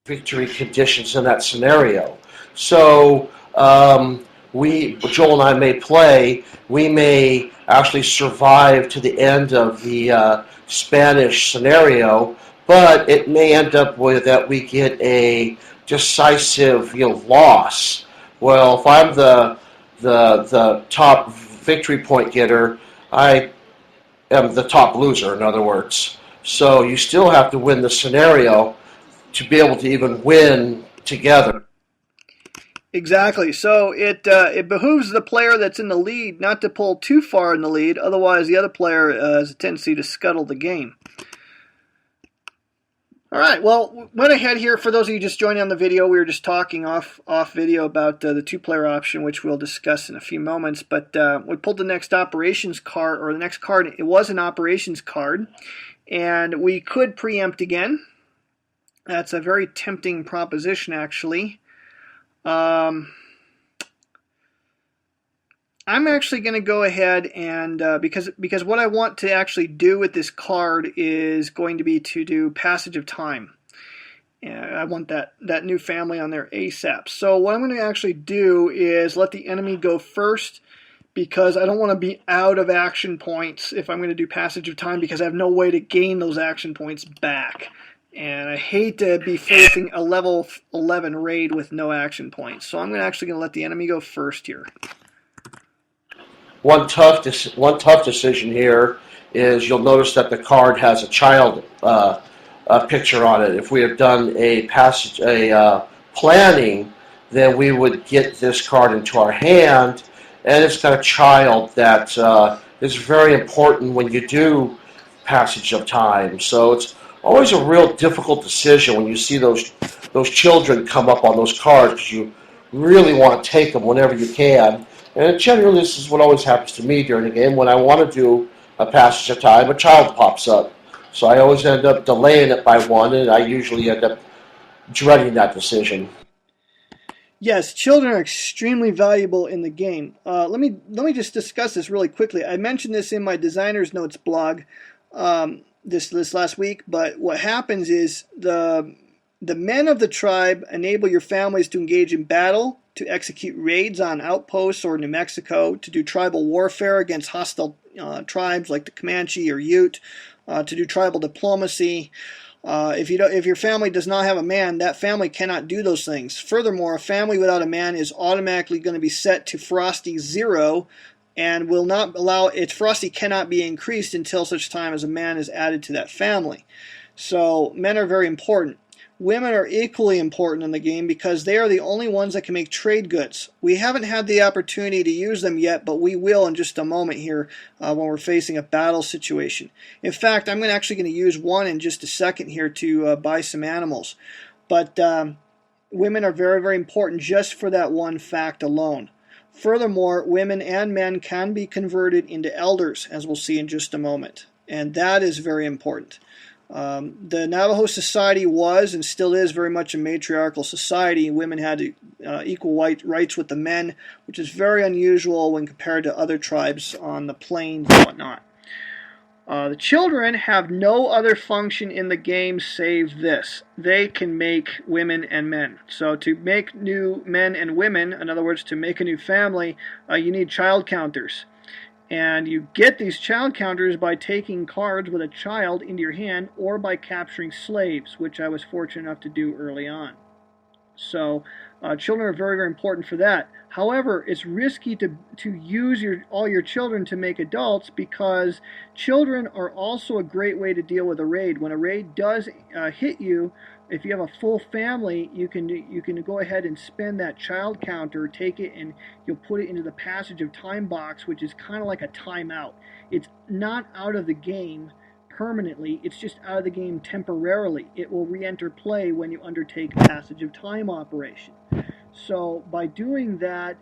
victory conditions in that scenario. So Joel and I may play. We may actually survive to the end of the Spanish scenario, but it may end up with that we get a decisive, loss. Well, if I'm the top victory point getter, I am the top loser. In other words, so you still have to win the scenario to be able to even win together. Exactly. So it behooves the player that's in the lead not to pull too far in the lead, otherwise the other player has a tendency to scuttle the game. All right. Well, went ahead here. For those of you just joining on the video, we were just talking off video about the two-player option, which we'll discuss in a few moments. But we pulled the next operations card, or the next card. It was an operations card, and we could preempt again. That's a very tempting proposition, actually. I'm actually going to go ahead and because what I want to actually do with this card is going to be to do passage of time. And I want that new family on there ASAP. So what I'm going to actually do is let the enemy go first, because I don't want to be out of action points if I'm going to do passage of time, because I have no way to gain those action points back. And I hate to be facing a level 11 raid with no action points. So I'm actually going to let the enemy go first here. One tough decision here is you'll notice that the card has a child picture on it. If we have done a planning, then we would get this card into our hand, and it's got a child that is very important when you do passage of time. So it's always a real difficult decision when you see those children come up on those cards, because you really want to take them whenever you can. And generally, this is what always happens to me during the game. When I want to do a passage of time, a child pops up. So I always end up delaying it by one, and I usually end up dreading that decision. Yes, children are extremely valuable in the game. Let me just discuss this really quickly. I mentioned this in my designer's notes blog this last week, but what happens is the men of the tribe enable your families to engage in battle, to execute raids on outposts or New Mexico, to do tribal warfare against hostile tribes like the Comanche or Ute, to do tribal diplomacy. If your family does not have a man, that family cannot do those things. Furthermore, a family without a man is automatically going to be set to Frosty 0, and will not allow its Frosty cannot be increased until such time as a man is added to that family. So men are very important. Women are equally important in the game because they are the only ones that can make trade goods. We haven't had the opportunity to use them yet, but we will in just a moment here when we're facing a battle situation. In fact, I'm actually going to use one in just a second here to buy some animals. But women are very, very important just for that one fact alone. Furthermore, women and men can be converted into elders, as we'll see in just a moment. And that is very important. The Navajo society was and still is very much a matriarchal society. Women had equal rights with the men, which is very unusual when compared to other tribes on the plains and whatnot. The children have no other function in the game save this. They can make women and men. So to make new men and women, in other words, to make a new family, you need child counters. And you get these child counters by taking cards with a child into your hand, or by capturing slaves, which I was fortunate enough to do early on. So children are very, very important for that. However, it's risky to use all your children to make adults, because children are also a great way to deal with a raid. When a raid does hit you, if you have a full family, you can go ahead and spend that child counter, take it, and you'll put it into the passage of time box, which is kind of like a timeout. It's not out of the game permanently, it's just out of the game temporarily. It will re-enter play when you undertake a passage of time operation. So by doing that,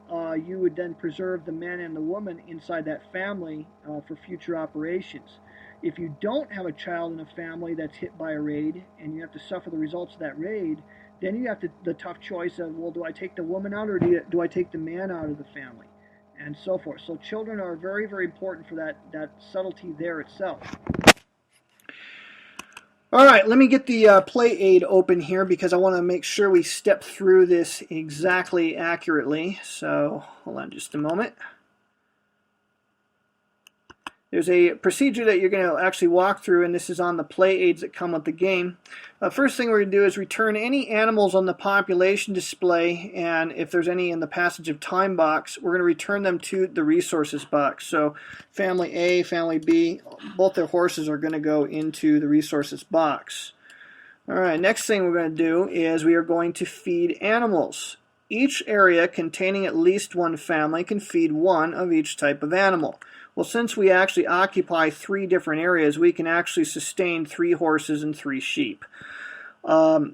you would then preserve the man and the woman inside that family for future operations. If you don't have a child in a family that's hit by a raid, and you have to suffer the results of that raid, then you have the tough choice of, well, do I take the woman out, or do I take the man out of the family? And so forth. So children are very, very important for that subtlety there itself. All right, let me get the play aid open here because I want to make sure we step through this exactly accurately. So hold on just a moment. There's a procedure that you're going to actually walk through, and this is on the play aids that come with the game. First thing we're going to do is return any animals on the population display, and if there's any in the passage of time box, we're going to return them to the resources box. So family A, family B, both their horses are going to go into the resources box. All right, next thing we're going to do is we are going to feed animals. Each area containing at least one family can feed one of each type of animal. Well, since we actually occupy 3 different areas, we can actually sustain 3 horses and 3 sheep.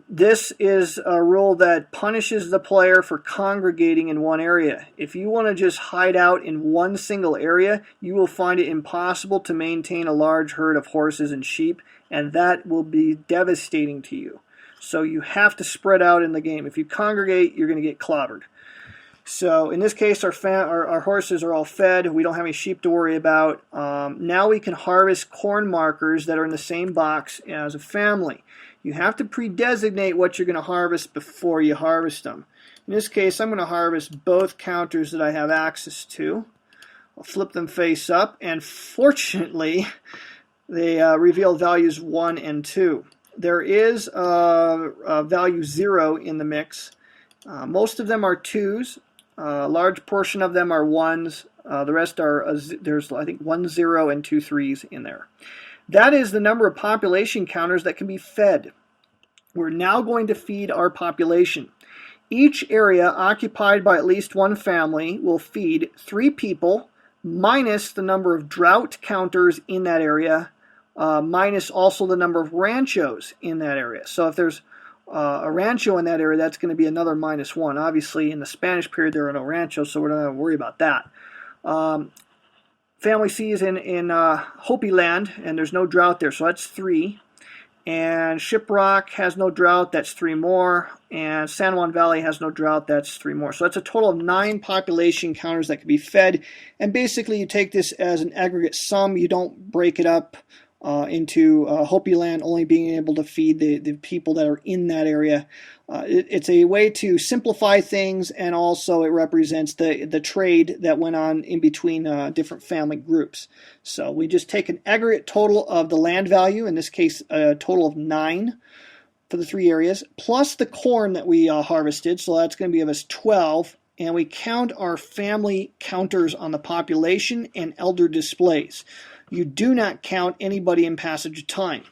This is a rule that punishes the player for congregating in one area. If you want to just hide out in one single area, you will find it impossible to maintain a large herd of horses and sheep, and that will be devastating to you. So you have to spread out in the game. If you congregate, you're going to get clobbered. So in this case, our horses are all fed. We don't have any sheep to worry about. Now we can harvest corn markers that are in the same box as a family. You have to pre-designate what you're going to harvest before you harvest them. In this case, I'm going to harvest both counters that I have access to. I'll flip them face up, and fortunately, they reveal values 1 and 2. There is a value 0 in the mix. Most of them are 2s. A large portion of them are 1s. The rest are, there's I think 1 0 and 2 3s in there. That is the number of population counters that can be fed. We're now going to feed our population. Each area occupied by at least one family will feed 3 people minus the number of drought counters in that area, minus also the number of ranchos in that area. So if there's a rancho in that area, that's going to be another -1. Obviously, in the Spanish period, there are no ranchos, so we're not going to worry about that. Family C is in Hopi land, and there's no drought there, so that's 3. And Shiprock has no drought, that's 3 more. And San Juan Valley has no drought, that's 3 more. So that's a total of 9 population counters that can be fed. And basically, you take this as an aggregate sum. You don't break it up into Hopi land only being able to feed the people that are in that area. It's a way to simplify things, and also it represents the trade that went on in between different family groups. So we just take an aggregate total of the land value, in this case a total of 9 for the 3 areas, plus the corn that we harvested, so that's going to give us 12, and we count our family counters on the population and elder displays. You do not count anybody in passage of time.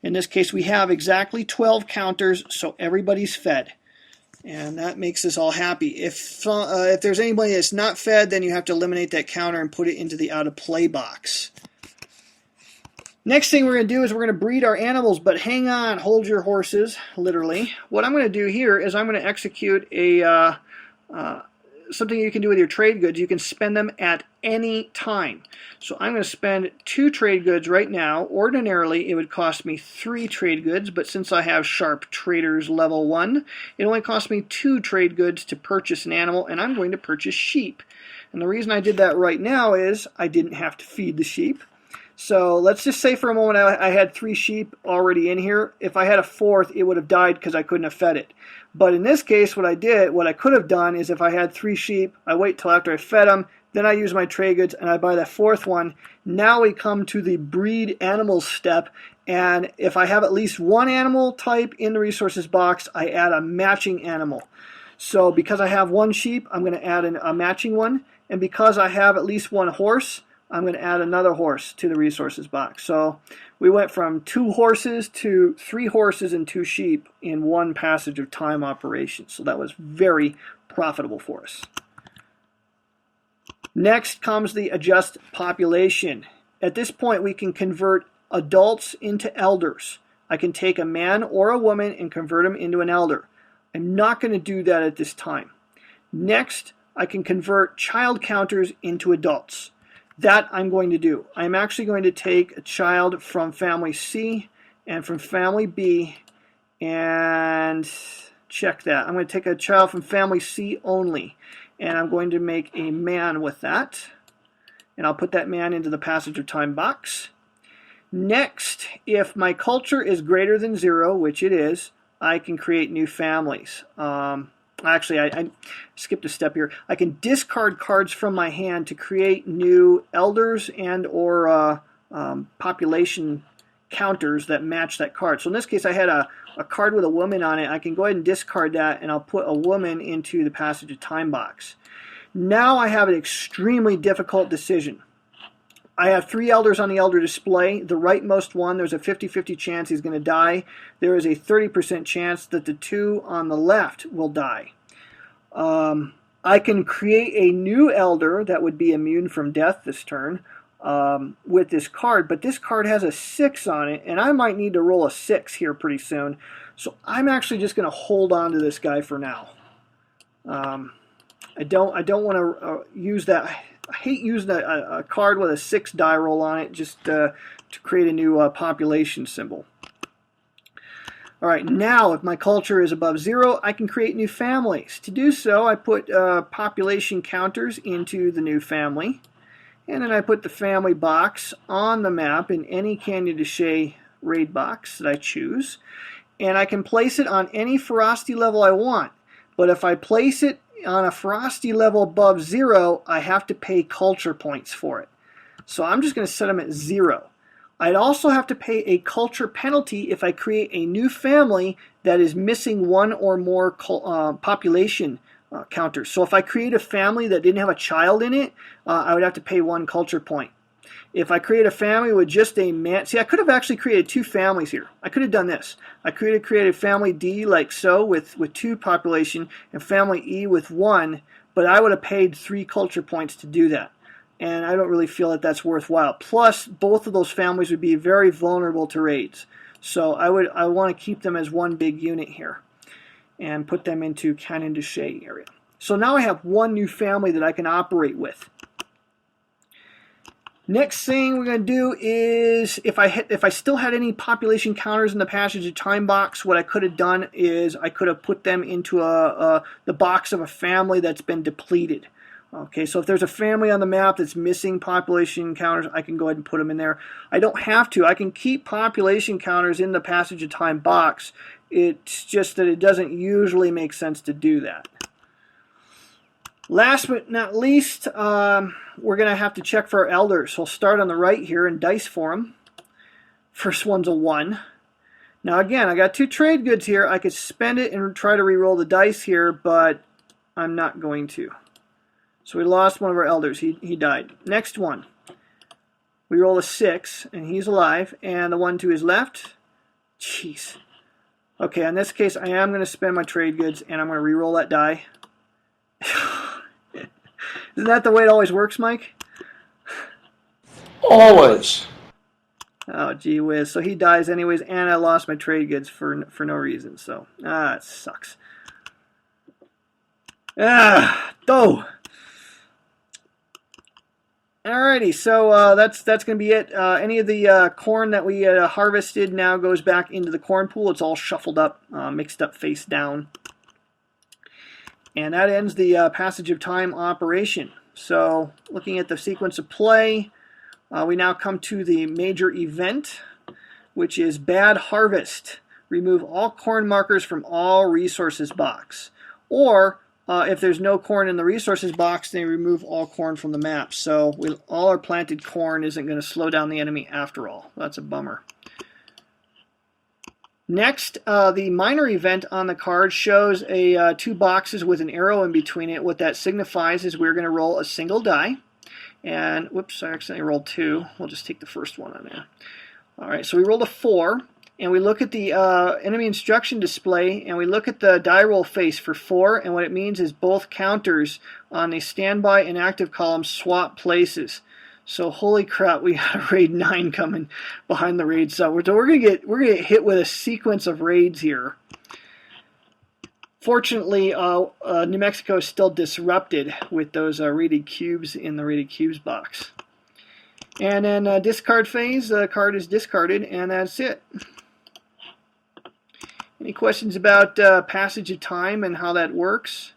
In this case, we have exactly 12 counters, so everybody's fed. And that makes us all happy. If there's anybody that's not fed, then you have to eliminate that counter and put it into the out-of-play box. Next thing we're going to do is we're going to breed our animals, but hang on, hold your horses, literally. What I'm going to do here is I'm going to execute a something you can do with your trade goods. You can spend them at any time. So I'm going to spend 2 trade goods right now. Ordinarily, it would cost me 3 trade goods, but since I have Sharp Traders level 1, it only costs me 2 trade goods to purchase an animal, and I'm going to purchase sheep. And the reason I did that right now is I didn't have to feed the sheep. So let's just say for a moment I had 3 sheep already in here. If I had a 4th, it would have died because I couldn't have fed it. But in this case, what I could have done is if I had 3 sheep, I wait till after I fed them, then I use my trade goods and I buy that 4th one. Now we come to the breed animals step, and if I have at least 1 animal type in the resources box, I add a matching animal. So because I have 1 sheep, I'm going to add a matching one, and because I have at least 1 horse, I'm going to add another horse to the resources box. So we went from 2 horses to 3 horses and 2 sheep in one passage of time operation. So that was very profitable for us. Next comes the adjust population. At this point, we can convert adults into elders. I can take a man or a woman and convert them into an elder. I'm not going to do that at this time. Next, I can convert child counters into adults. That I'm going to do. I'm actually going to take a child from family C and from family B and check that. I'm going to take a child from family C only, and I'm going to make a man with that, and I'll put that man into the passage of time box. Next, if my culture is greater than 0, which it is, I can create new families. Actually, I skipped a step here. I can discard cards from my hand to create new elders and or population counters that match that card. So in this case, I had a card with a woman on it. I can go ahead and discard that, and I'll put a woman into the Passage of Time box. Now I have an extremely difficult decision. I have 3 elders on the elder display. The rightmost one, there's a 50-50 chance he's going to die. There is a 30% chance that the 2 on the left will die. I can create a new elder that would be immune from death this turn with this card, but this card has a 6 on it, and I might need to roll a 6 here pretty soon. So I'm actually just going to hold on to this guy for now. I don't want to use that. I hate using a card with a 6 die roll on it just to create a new population symbol. All right, now if my culture is above 0, I can create new families. To do so, I put population counters into the new family, and then I put the family box on the map in any Canyon de Chelly raid box that I choose, and I can place it on any ferocity level I want. But if I place it on a ferocity level above 0, I have to pay culture points for it. So I'm just going to set them at 0. I'd also have to pay a culture penalty if I create a new family that is missing 1 or more population counters. So if I create a family that didn't have a child in it, I would have to pay 1 culture point. If I create a family with just a man, see, I could have actually created 2 families here. I could have done this. I could have created family D like so with 2 population and family E with 1, but I would have paid 3 culture points to do that. And I don't really feel that that's worthwhile. Plus, both of those families would be very vulnerable to raids. So I want to keep them as one big unit here and put them into Canyon de Chelly area. So now I have 1 new family that I can operate with. Next thing we're going to do is, if I still had any population counters in the Passage of Time box, what I could have done is I could have put them into the box of a family that's been depleted. Okay, so if there's a family on the map that's missing population counters, I can go ahead and put them in there. I don't have to. I can keep population counters in the Passage of Time box. It's just that it doesn't usually make sense to do that. Last but not least, we're going to have to check for our elders. So I'll start on the right here and dice for them. First one's a 1. Now again, I got 2 trade goods here. I could spend it and try to re-roll the dice here, but I'm not going to. So we lost one of our elders. He died. Next one. We roll a 6, and he's alive. And the one to his left, jeez. Okay, in this case, I am going to spend my trade goods, and I'm going to re-roll that die. Isn't that the way it always works, Mike? Always. Oh, gee whiz. So he dies anyways, and I lost my trade goods for no reason. So, it sucks. Alrighty, so that's going to be it. Any of the corn that we harvested now goes back into the corn pool. It's all shuffled up, mixed up face down. And that ends the Passage of Time operation. So looking at the sequence of play, we now come to the major event, which is Bad Harvest. Remove all corn markers from all resources box. Or if there's no corn in the resources box, then remove all corn from the map. So all our planted corn isn't going to slow down the enemy after all. That's a bummer. Next, the minor event on the card shows 2 boxes with an arrow in between it. What that signifies is we're going to roll a single die. And, whoops, I accidentally rolled 2. We'll just take the first one on there. All right, so we rolled a 4. And we look at the enemy instruction display, and we look at the die roll face for 4, and what it means is both counters on the standby and active columns swap places. So holy crap, we got a raid 9 coming behind the raid sub. So we're gonna get hit with a sequence of raids here. Fortunately, New Mexico is still disrupted with those raided cubes in the raided cubes box. And then discard phase, the card is discarded, and that's it. Any questions about Passage of Time and how that works?